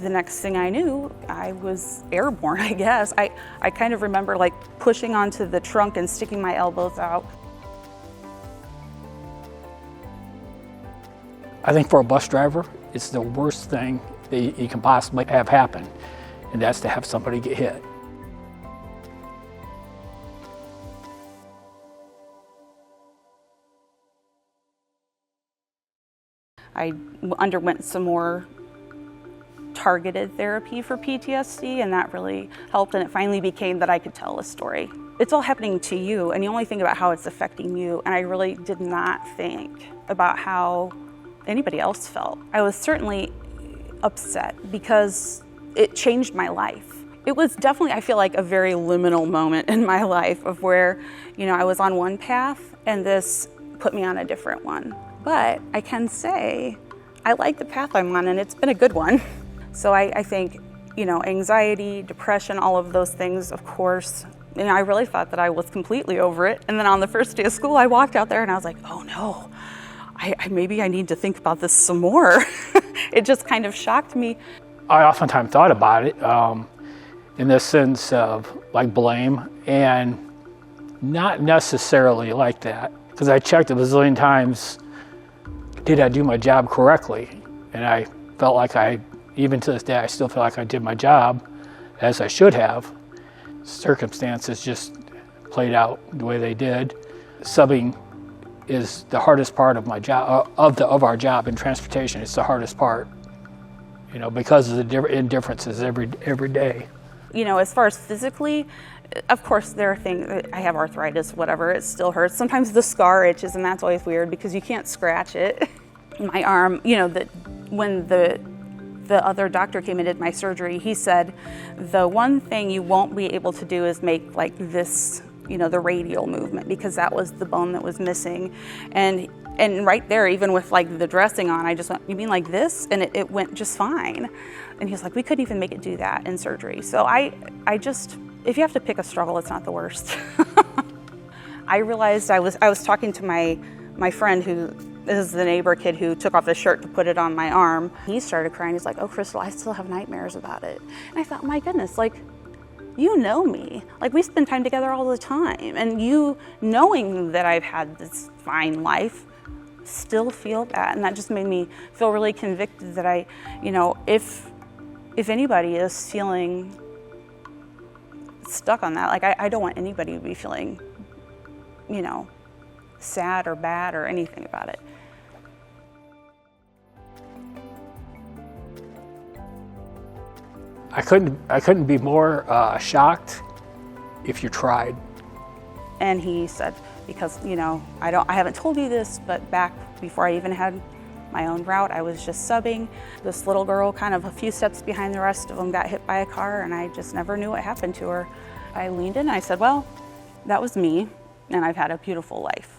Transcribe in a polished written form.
the next thing I knew, I was airborne, I guess. I kind of remember like pushing onto the trunk and sticking my elbows out. I think for a bus driver, it's the worst thing that you can possibly have happen, and that's to have somebody get hit. I underwent some more targeted therapy for PTSD, and that really helped, and it finally became that I could tell a story. It's all happening to you, and you only think about how it's affecting you, and I really did not think about how anybody else felt. I was certainly upset because it changed my life. It was definitely, I feel like, a very liminal moment in my life of where, I was on one path and this put me on a different one. But I can say I like the path I'm on, and it's been a good one. So I think, anxiety, depression, all of those things, of course, I really thought that I was completely over it. And then on the first day of school, I walked out there and I was like, oh no, maybe I need to think about this some more. It just kind of shocked me. I oftentimes thought about it in the sense of like blame, and not necessarily like that, because I checked a bazillion times, did I do my job correctly? And I felt like even to this day, I still feel like I did my job as I should have. Circumstances just played out the way they did. Subbing is the hardest part of my job, of our job in transportation. It's the hardest part, because of the indifferences every day. As far as physically, of course, there are things, I have arthritis, whatever, it still hurts. Sometimes the scar itches, and that's always weird because you can't scratch it. My arm, when the other doctor came and did my surgery, he said, the one thing you won't be able to do is make like this, the radial movement, because that was the bone that was missing. And right there, even with like the dressing on, I just went, you mean like this? And it went just fine. And he's like, we couldn't even make it do that in surgery. So I just, if you have to pick a struggle, it's not the worst. I realized I was talking to my friend who is the neighbor kid who took off his shirt to put it on my arm. He started crying. He's like, oh, Crystal, I still have nightmares about it. And I thought, my goodness, like, you know me. Like, we spend time together all the time. And you, knowing that I've had this fine life, still feel that. And that just made me feel really convicted that if anybody is feeling stuck on that, like, I don't want anybody to be feeling, sad or bad or anything about it. I couldn't be more shocked if you tried. And he said, because I haven't told you this, but back before I even had my own route, I was just subbing. This little girl, kind of a few steps behind the rest of them, got hit by a car, and I just never knew what happened to her. I leaned in and I said, well, that was me, and I've had a beautiful life.